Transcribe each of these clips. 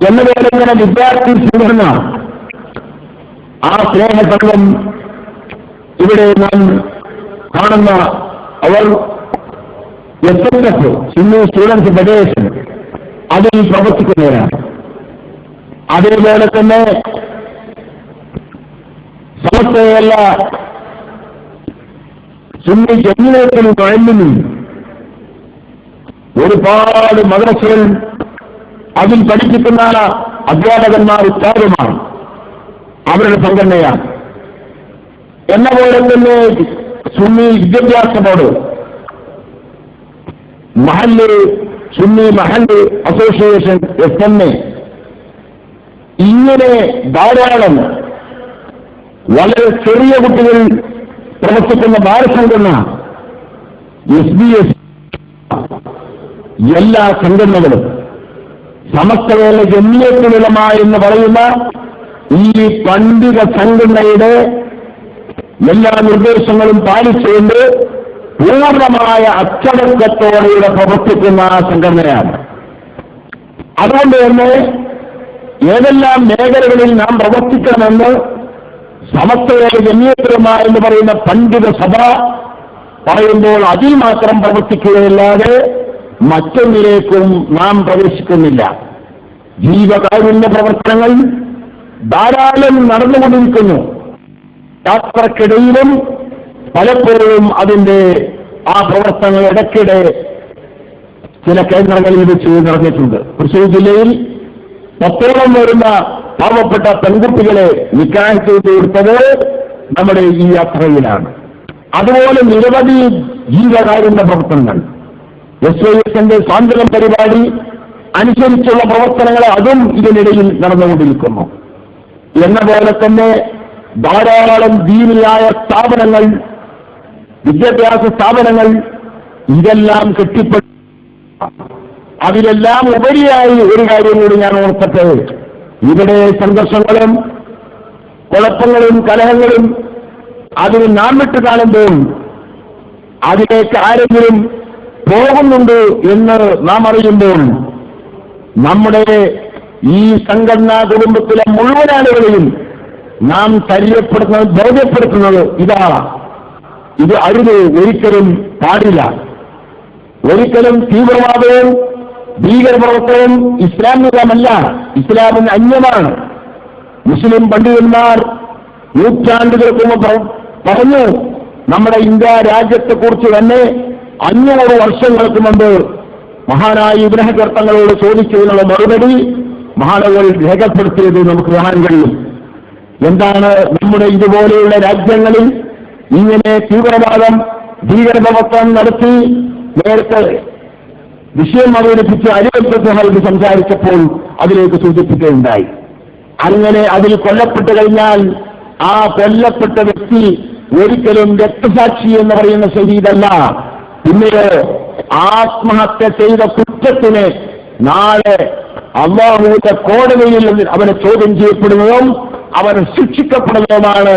എന്നപോലെ ഇങ്ങനെ വിദ്യാർത്ഥി സംഘടന, ആ സ്നേഹസംഘം ഇവിടെ നാം കാണുന്ന അവർ SSF സുന്നി സ്റ്റുഡൻസ് ഫെഡറേഷൻ അതിൽ പ്രവർത്തിക്കുന്നവരാണ്. അതേപോലെ തന്നെ സമസ്തയല്ല സുന്നി ജമീയത്തുൽ മുഅല്ലിമീൻ ഒരുപാട് മദ്രസകൾ അതിൽ പഠിപ്പിക്കുന്ന അധ്യാപകന്മാർ ഉസ്താദുമാർ അവരുടെ സംഘടനയാണ്. എന്ന പോലെ തന്നെ സുന്നി വിദ്യാഭ്യാസ ബോർഡ്, സുന്നി മഹല്ല് അസോസിയേഷൻ SMA, ഇങ്ങനെ ധാരാളം വളരെ ചെറിയ കുട്ടികൾ പ്രവർത്തിക്കുന്ന ബാലസംഘടന, SBS, എല്ലാ സംഘടനകളും സമസ്തവേല ജമിയത്തുൽ ഉലമ എന്ന് പറയുന്ന ഈ പണ്ഡിത സംഘടനയുടെ എല്ലാ നിർദ്ദേശങ്ങളും പാലിച്ചുകൊണ്ട് പൂർണ്ണമായ അച്ചടക്കത്തോടെയുടെ പ്രവർത്തിക്കുന്ന സംഘടനയാണ്. അതുകൊണ്ട് തന്നെ ഏതെല്ലാം മേഖലകളിൽ നാം പ്രവർത്തിക്കണമെന്ന് സമസ്തവേല ജമിയത്തുൽ ഉലമ എന്ന് പറയുന്ന പണ്ഡിത സഭ പറയുമ്പോൾ അതിൽ മാത്രം പ്രവർത്തിക്കുകയല്ലാതെ മറ്റൊന്നിലേക്കും നാം പ്രവേശിക്കുന്നില്ല. ജീവകാരുണ്യ പ്രവർത്തനങ്ങൾ ധാരാളം നടന്നുകൊണ്ടിരിക്കുന്നു. യാത്രക്കിടയിലും പലപ്പോഴും അതിന്റെ ആ പ്രവർത്തനങ്ങൾ ഇടയ്ക്കിടെ ചില കേന്ദ്രങ്ങളിൽ വെച്ച് നടന്നിട്ടുണ്ട്. തൃശ്ശൂർ ജില്ലയിൽ 10ഓളം വരുന്ന പാവപ്പെട്ട പെൺകുട്ടികളെ നിക്കാഹ് ചെയ്തു കൊടുത്തത് നമ്മുടെ ഈ യാത്രയിലാണ്. അതുപോലെ നിരവധി ജീവകാരുണ്യ പ്രവർത്തനങ്ങൾ, SYSന്റെ സ്വാതന്ത്ര്യം പരിപാടി അനുസരിച്ചുള്ള പ്രവർത്തനങ്ങൾ അതും ഇതിനിടയിൽ നടന്നുകൊണ്ടിരിക്കുന്നു. എന്ന പോലെ തന്നെ ധാരാളം ദീനിയായ സ്ഥാപനങ്ങൾ, വിദ്യാഭ്യാസ സ്ഥാപനങ്ങൾ ഇതെല്ലാം കെട്ടിപ്പടുത്തി. അതിലെല്ലാം ഉപരിയായി ഒരു കാര്യം കൂടി ഞാൻ ഓർക്കട്ടെ. ഇവിടെ സംഘർഷങ്ങളും കുഴപ്പങ്ങളും കലഹങ്ങളും അതിന് നാം വിട്ട് കാണുമ്പോൾ അതിലേക്ക് ആരെങ്കിലും പോകുന്നുണ്ട് എന്ന് നാം അറിയുമ്പോൾ നമ്മുടെ ഈ സംഘടനാ കുടുംബത്തിലെ മുഴുവൻ ആളുകളെയും നാം ബോധ്യപ്പെടുത്തുന്നത് ഇതാണ്. ഇത് അരുത്, ഒരിക്കലും പാടില്ല. ഒരിക്കലും തീവ്രവാദവും ഭീകരപ്രവർത്തനവും ഇസ്ലാമികമല്ല, ഇസ്ലാമിന് അന്യമാണ്. മുസ്ലിം പണ്ഡിതന്മാർ നൂറ്റാണ്ടുകൾക്ക് മുമ്പ് പറഞ്ഞു. നമ്മുടെ ഇന്ത്യ രാജ്യത്തെക്കുറിച്ച് തന്നെ 500 വർഷങ്ങൾക്ക് മുമ്പ് മഹാനായ ഇബ്നു ഹജർ തങ്ങളോട് ചോദിച്ചതിനുള്ള മറുപടി മഹാനവർ രേഖപ്പെടുത്തിയത് നമുക്ക് കാണാൻ കഴിയും. എന്താണ് നമ്മുടെ ഇതുപോലെയുള്ള രാജ്യങ്ങളിൽ ഇങ്ങനെ തീവ്രവാദം ഭീകരപ്രവർത്തനം നടത്തി നേരത്തെ വിഷയം അവതരിപ്പിച്ച് അരിവൽക്കത്ത് സംസാരിച്ചപ്പോൾ അതിലേക്ക് സൂചിപ്പിക്കുകയുണ്ടായി. അങ്ങനെ അതിൽ കൊല്ലപ്പെട്ടു കഴിഞ്ഞാൽ ആ കൊല്ലപ്പെട്ട വ്യക്തി ഒരിക്കലും രക്തസാക്ഷി എന്ന് പറയുന്ന ശരീരമല്ല. പിന്നീട് ആത്മഹത്യ ചെയ്ത കുറ്റത്തിന് നാളെ അല്ലാഹുവിന്റെ കോടതിയിൽ അവനെ ചോദ്യം ചെയ്യപ്പെടുന്നതും അവൻ ശിക്ഷിക്കപ്പെടുന്നതുമാണ്.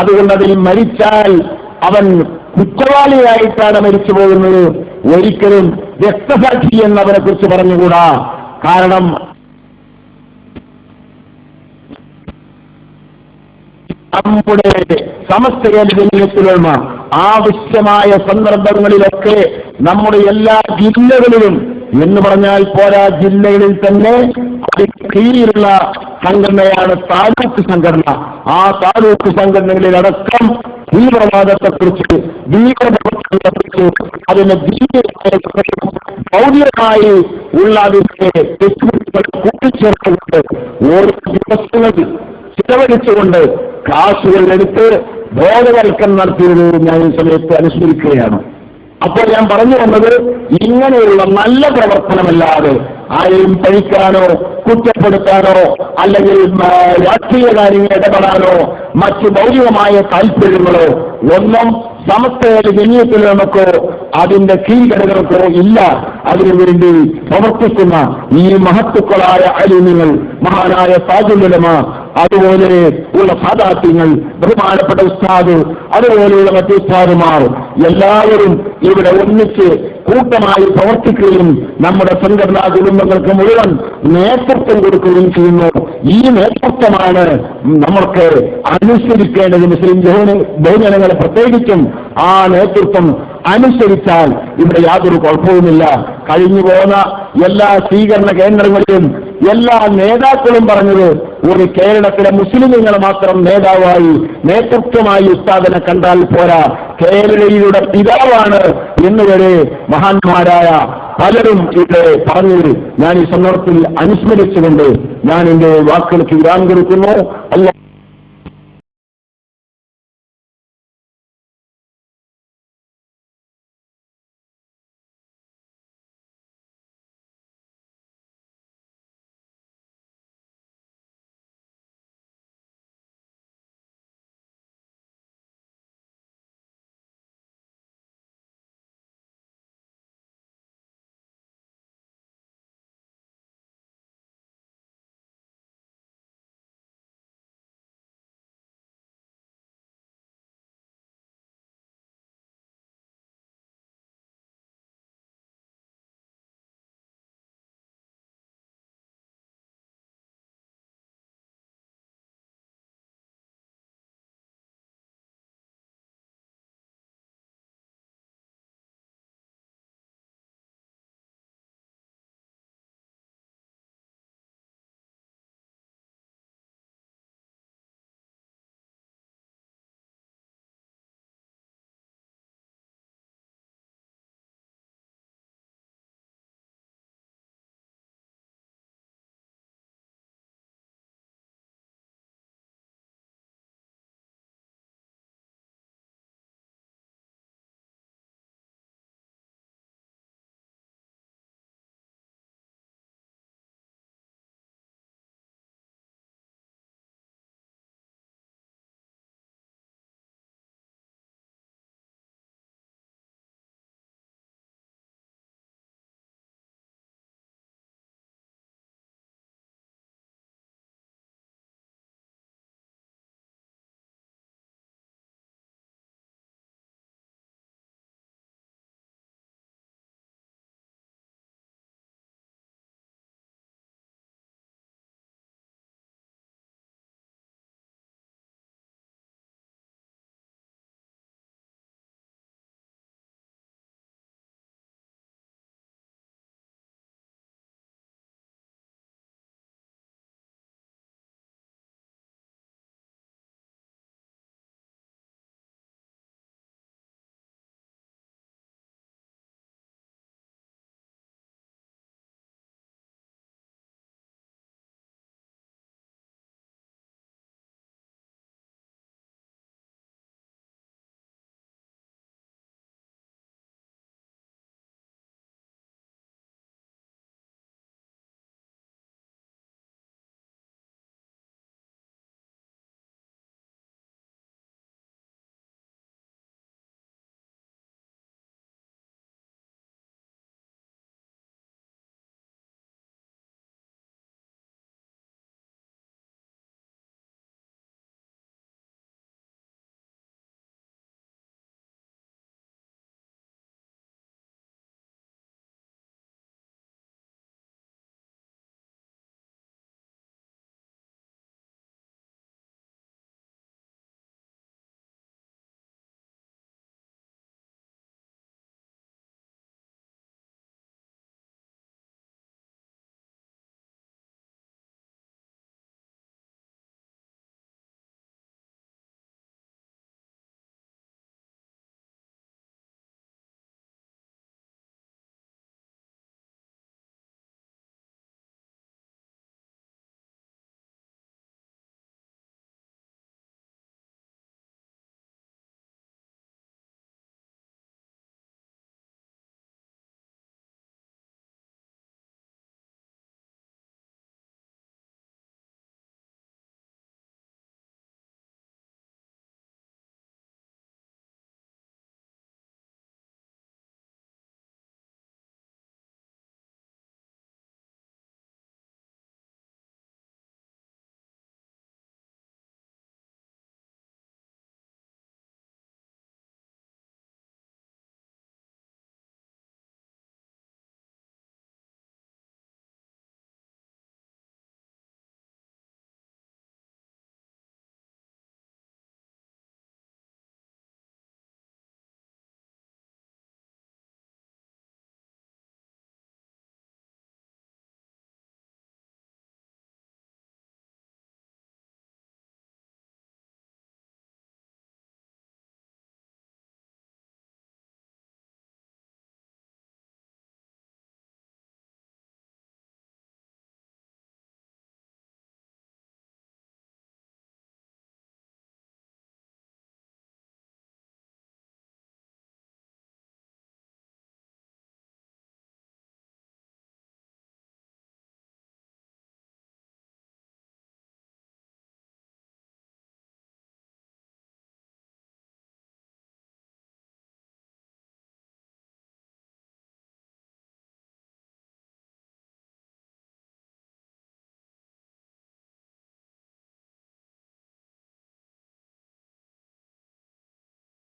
അതുകൊണ്ട് അതിൽ മരിച്ചാൽ അവൻ കുറ്റവാളിയായിട്ടാണ് മരിച്ചു പോകുന്നത്. ഒരിക്കലും രക്തസാക്ഷി എന്നവനെ കുറിച്ച് പറഞ്ഞുകൂടാ. കാരണം നമ്മുടെ സമസ്തവേല ജമിയത്തുൽ ഉലമ ആവശ്യമായ സന്ദർഭങ്ങളിലൊക്കെ നമ്മുടെ എല്ലാ ജില്ലകളിലും എന്ന് പറഞ്ഞാൽ പോരാ, ജില്ലകളിൽ തന്നെ അതിന് കീഴിലുള്ള സംഘടനയാണ് താലൂക്ക് സംഘടന. ആ താലൂക്ക് സംഘടനകളിലടക്കം തീവ്രവാദത്തെക്കുറിച്ച്, ഭീകരപ്രവർത്തനത്തെക്കുറിച്ച്, അതിന് ഭൗതികമായി ഉള്ള അതിന്റെ തെറ്റുകൾ കൂട്ടിച്ചേർത്തുകൊണ്ട് ഓരോ ദിവസങ്ങളിൽ ചിലവഴിച്ചുകൊണ്ട് ക്ലാസുകൾ എടുത്ത് ബോധവൽക്കരണം നടത്തിയത് ഞാൻ ഈ സമയത്ത് അനുസ്മരിക്കുകയാണ്. അപ്പോൾ ഞാൻ പറഞ്ഞു വന്നത്, ഇങ്ങനെയുള്ള നല്ല പ്രവർത്തനമല്ലാതെ ആരെയും പഴിക്കാനോ കുറ്റപ്പെടുത്താനോ അല്ലെങ്കിൽ രാഷ്ട്രീയ കാര്യങ്ങൾ ഇടപെടാനോ മറ്റ് ഭൗതികമായ താല്പര്യങ്ങളോ ഒന്നും സമസ്തവേല ജമിയത്തുൽ ഉലമക്കോ അതിന്റെ കീഴ്ഘടകൾക്കോ ഇല്ല. അതിനുവേണ്ടി പ്രവർത്തിക്കുന്ന ഈ മഹത്തുക്കളായ അലിമുകൾ, മഹാനായ താജുൽ ഉലമ അതുപോലെ ഉള്ള സാദാത്യങ്ങൾ, ബഹുമാനപ്പെട്ട ഉസ്താദ്, അതുപോലെയുള്ള മറ്റു ഉസ്താദുമാർ എല്ലാവരും ഇവിടെ ഒന്നിച്ച് കൂട്ടമായി പ്രവർത്തിക്കുകയും നമ്മുടെ സംഘടനാ കുടുംബങ്ങൾക്ക് മുഴുവൻ നേതൃത്വം കൊടുക്കുകയും ചെയ്യുന്നു. ഈ നേതൃത്വമാണ് നമ്മൾക്ക് അനുസരിക്കേണ്ടത്. മുസ്ലിം ബഹുജനങ്ങളെ പ്രത്യേകിച്ചും ആ നേതൃത്വം അനുസരിച്ചാൽ ഇവിടെ യാതൊരു കുഴപ്പവുമില്ല. കഴിഞ്ഞു പോകുന്ന എല്ലാ സ്വീകരണ കേന്ദ്രങ്ങളിലും എല്ലാ നേതാക്കളും പറഞ്ഞത് ഒരു കേരളത്തിലെ മുസ്ലിമുകളെ മാത്രം നേതാവായി നേതൃത്വമായി ഉസ്താദിനെ കണ്ടാൽ പോരാ, കേരളീയരുടെ പിതാവാണ് എന്നുവരെ മഹാന്മാരായ പലരും ഇവിടെ പറഞ്ഞത് ഞാൻ ഈ സന്ദർഭത്തിൽ അനുസ്മരിച്ചുകൊണ്ട് ഞാൻ എന്റെ വാക്കുകൾക്ക് വിരാമം കൊടുക്കുന്നു.